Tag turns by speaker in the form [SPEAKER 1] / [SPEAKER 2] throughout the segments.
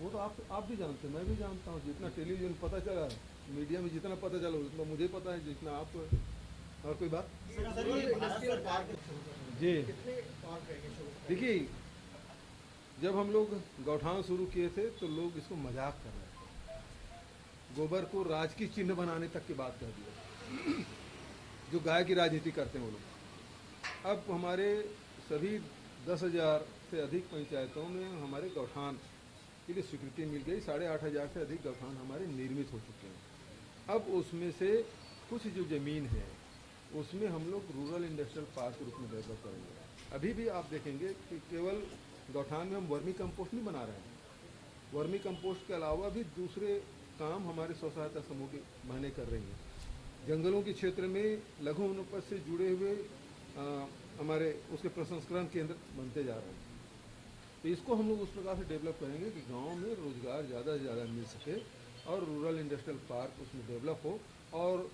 [SPEAKER 1] वो तो आप भी जानते हैं, मैं भी जानता हूँ। जितना टेलीविजन पता चला, मीडिया में जितना पता चला उतना मुझे पता है, जितना आपको। और कोई बात जी? देखिए, जब हम लोग गौठान शुरू किए थे तो लोग इसको मजाक कर रहे थे, गोबर को राजकीय चिन्ह बनाने तक की बात कर दिया। जो गाय की राजनीति करते हैं वो लोग। अब हमारे सभी 10,000 से अधिक पंचायतों में हमारे गौठान के लिए स्वीकृति मिल गई। 8,500 से अधिक गौठान हमारे निर्मित हो चुके हैं। अब उसमें से कुछ जो ज़मीन है उसमें हम लोग रूरल इंडस्ट्रियल पार्क के रूप में डेवलप करेंगे। अभी भी आप देखेंगे कि केवल गौठान में हम वर्मी कंपोस्ट नहीं बना रहे हैं, वर्मी कंपोस्ट के अलावा भी दूसरे काम हमारे स्व सहायता समूह की बहनें कर रही हैं। जंगलों के क्षेत्र में लघु वनोपज से जुड़े हुए हमारे उसके प्रसंस्करण केंद्र बनते जा रहे हैं। तो इसको हम लोग उस प्रकार से डेवलप करेंगे कि गांव में रोजगार ज़्यादा से ज़्यादा मिल सके और रूरल इंडस्ट्रियल पार्क उसमें डेवलप हो। और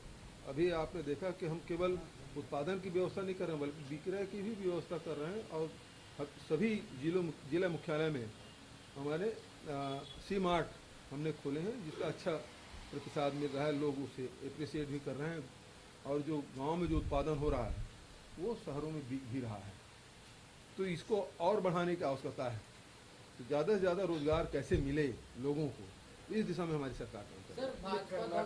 [SPEAKER 1] अभी आपने देखा कि हम केवल उत्पादन की व्यवस्था नहीं कर रहे हैं बल्कि विक्रय की भी व्यवस्था कर रहे हैं। और सभी जिला मुख्यालय में हमारे सी मार्ट हमने खोले हैं, जिसका अच्छा प्रतिसाद मिल रहा है, लोग उसे एप्रिसिएट भी कर रहे हैं। और जो गांव में जो उत्पादन हो रहा है वो शहरों में बिक भी रहा है। तो इसको और बढ़ाने की आवश्यकता है। तो ज़्यादा से ज़्यादा रोजगार कैसे मिले लोगों को, इस दिशा में हमारी सरकार काम कर रही है।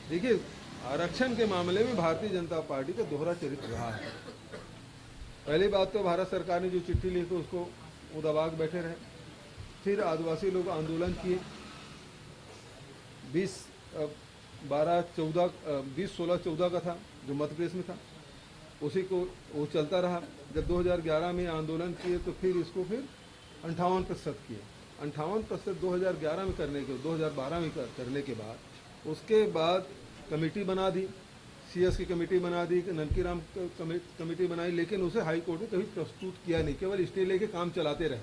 [SPEAKER 1] देखिए, आरक्षण के मामले में भारतीय जनता पार्टी का दोहरा चरित्र रहा है। पहली बात तो भारत सरकार ने जो चिट्ठी लिखी उसको वो दबा के बैठे रहे। फिर आदिवासी लोग आंदोलन किए, 2016-14 का था जो मध्य प्रदेश में था, उसी को वो चलता रहा। जब 2011 में आंदोलन किए तो फिर इसको 58% किए। 58% 2011 में करने के 2012 में करने के बाद उसके बाद कमेटी बना दी, सीएस की कमेटी बना दी, ननकी राम कमेटी बनाई, लेकिन उसे हाई कोर्ट में कभी प्रस्तुत किया नहीं, केवल स्टे लेके काम चलाते रहे।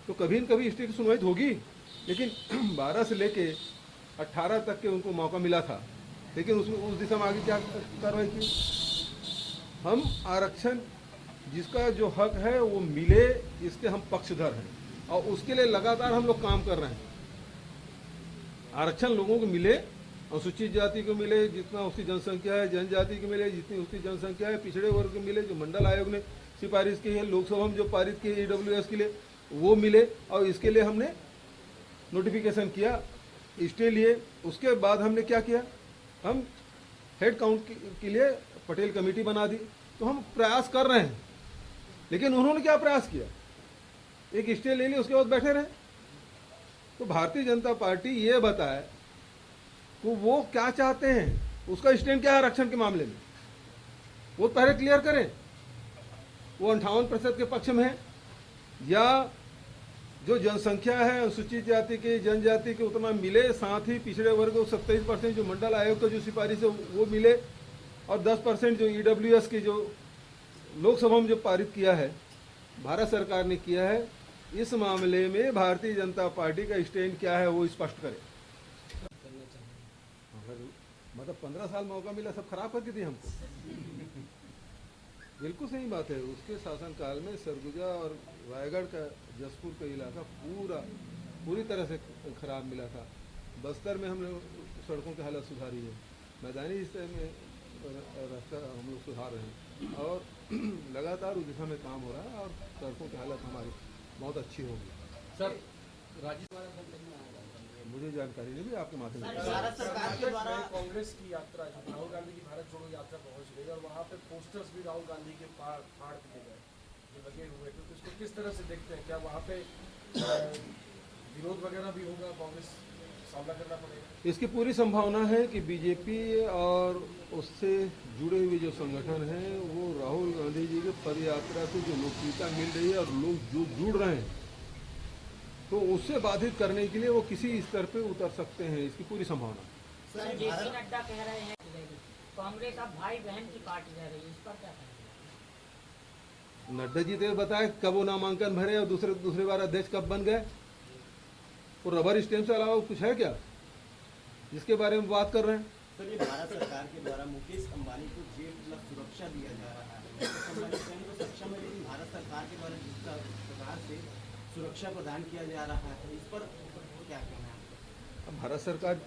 [SPEAKER 1] तो कभी न कभी स्टे की सुनवाई होगी, लेकिन 12 से लेके 18 तक के उनको मौका मिला था, लेकिन उसमें उस दिशा में आगे क्या कार्रवाई की? हम आरक्षण जिसका जो हक है वो मिले, इसके हम पक्षधर हैं और उसके लिए लगातार हम लोग काम कर रहे हैं। आरक्षण लोगों को मिले, अनुसूचित जाति को मिले जितना उसकी जनसंख्या है, जनजाति को मिले जितनी उसकी जनसंख्या है, पिछड़े वर्ग को मिले जो मंडल आयोग ने सिफारिश की है, लोकसभा में जो पारित की है EWS के लिए वो मिले। और इसके लिए हमने नोटिफिकेशन किया, स्टे लिए। उसके बाद हमने क्या किया, हम हेड काउंट के लिए पटेल कमेटी बना दी। तो हम प्रयास कर रहे हैं, लेकिन उन्होंने क्या प्रयास किया, एक स्टे ले लिया, उसके बाद बैठे रहे। तो भारतीय जनता पार्टी ये बताए कि वो क्या चाहते हैं, उसका स्टैंड क्या है आरक्षण के मामले में, वो पहले क्लियर करें। वो 58% के पक्ष में है या जो जनसंख्या है अनुसूचित जाति के, जनजाति के उतना मिले, साथ ही पिछड़े वर्ग को 27% जो मंडल आयोग का जो सिफारिश है वो मिले, और 10% जो EWS की जो लोकसभा में जो पारित किया है, भारत सरकार ने किया है। इस मामले में भारतीय जनता पार्टी का स्टैंड क्या है वो स्पष्ट करे। मतलब 15 साल मौका मिला, सब खराब करके दिए हमको। बिल्कुल सही बात है। उसके शासनकाल में सरगुजा और रायगढ़ का जसपुर का इलाका पूरी तरह से खराब मिला था। बस्तर में हमने सड़कों की हालत सुधारी है, मैदानी हिस्से में रास्ता हम लोग सुधार रहे हैं और लगातार उस दिशा में काम हो रहा है और सड़कों की हालत हमारी बहुत अच्छी होगी।
[SPEAKER 2] सर,
[SPEAKER 1] मुझे जानकारी नहीं भी आपके माध्यम से।
[SPEAKER 3] भारत सरकार के द्वारा
[SPEAKER 2] कांग्रेस की यात्रा, राहुल गांधी की भारत जोड़ो यात्रा पहुंच गई और वहाँ पे पोस्टर्स भी राहुल गांधी के फाड़ दिए गए जो लगे हुए थे। तो इसको किस तरह से देखते हैं, क्या वहाँ पे विरोध वगैरह भी होगा, कांग्रेस सामना करना पड़ेगा?
[SPEAKER 1] इसकी पूरी संभावना है कि बीजेपी और उससे जुड़े हुए जो संगठन हैं वो राहुल गांधी जी के पद यात्रा से जो लोकप्रियता मिल रही है और लोग जो जुड़ रहे हैं तो उससे बाधित करने के लिए वो किसी स्तर पे उतर सकते हैं, इसकी पूरी संभावना।
[SPEAKER 4] सर, जेपी नड्डा कह रहे हैं कांग्रेस अब भाई बहन की पार्टी रह रही है, इस पर क्या कहेंगे?
[SPEAKER 1] नड्डा जी तो बताए कब वो नामांकन भरे और दूसरे बार अध्यक्ष कब बन गए, और रबर स्टैंप से अलावा कुछ है क्या जिसके बारे में बात कर रहे हैं?
[SPEAKER 3] सर, ये भारत सरकार के द्वारा मुकेश अंबानी को जेल सुरक्षा दिया जा रहा है। मुकेश अंबानी स्वयं तो सक्षम है, लेकिन भारत सरकार के द्वारा जिस प्रकार से सुरक्षा प्रदान किया जा रहा है, इस पर क्या कहना है आपका?
[SPEAKER 1] अब भारत सरकार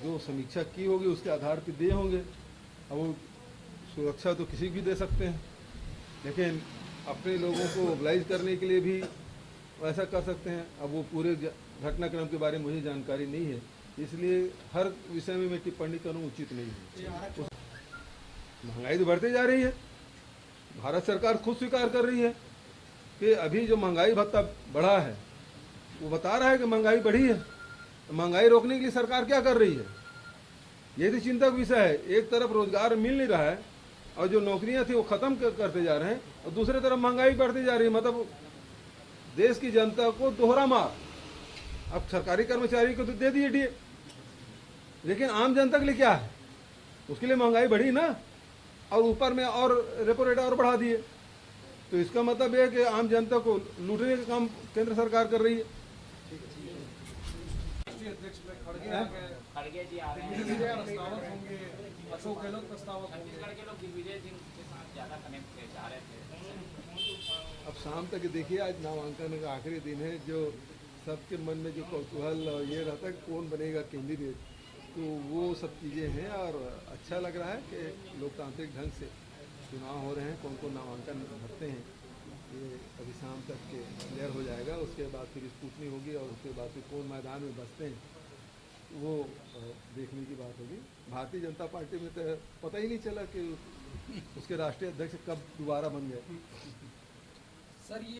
[SPEAKER 1] जो समीक्षा की होगी उसके आधार पर दिए होंगे। अब वो सुरक्षा तो किसी भी दे सकते हैं, लेकिन अपने लोगों को मोबिलाइज करने के लिए भी ऐसा कर सकते हैं। अब वो पूरे घटनाक्रम के बारे में मुझे जानकारी नहीं है, इसलिए हर विषय में मैं टिप्पणी करूं उचित नहीं है। महंगाई तो बढ़ती जा रही है, भारत सरकार खुद स्वीकार कर रही है कि अभी जो महंगाई भत्ता बढ़ा है वो बता रहा है कि महंगाई बढ़ी है। तो महंगाई रोकने के लिए सरकार क्या कर रही है, ये भी चिंता का विषय है। एक तरफ रोजगार मिल नहीं रहा है और जो नौकरियां थी वो खत्म करते जा रहे हैं, और दूसरी तरफ महंगाई बढ़ती जा रही है। मतलब देश की जनता को दोहरा मार। अब सरकारी कर्मचारी को तो दे दिए डीए, लेकिन आम जनता के लिए क्या है, उसके लिए महंगाई बढ़ी ना, और ऊपर में और रेपो रेट और बढ़ा दिए। तो इसका मतलब है कि आम जनता को लूटने का काम केंद्र सरकार कर रही है।
[SPEAKER 2] राष्ट्रीय अध्यक्ष में खड़गे आ गए,
[SPEAKER 4] खड़गे जी आ रहे हैं,
[SPEAKER 2] दिग्विजय प्रस्तावक होंगे, अशोक गहलोत प्रस्तावक होंगे।
[SPEAKER 4] छत्तीसगढ़ के लोग दिग्विजय सिंह के साथ ज्यादा कनेक्ट चाह रहे थे।
[SPEAKER 1] अब शाम तक देखिए, आज नामांकन का आखिरी दिन है। जो सबके मन में जो कौतूहल और ये रहता है कि कौन बनेगा कैंडिडेट, तो वो सब चीज़ें हैं। और अच्छा लग रहा है कि लोकतांत्रिक ढंग से चुनाव हो रहे हैं। कौन कौन नामांकन भरते हैं ये अभी शाम तक के क्लियर हो जाएगा। उसके बाद फिर स्कूटनी होगी और उसके बाद फिर कौन मैदान में बसते हैं वो देखने की बात होगी। भारतीय जनता पार्टी में तो पता ही नहीं चला कि उसके राष्ट्रीय अध्यक्ष कब दोबारा बन गए।
[SPEAKER 2] सर ये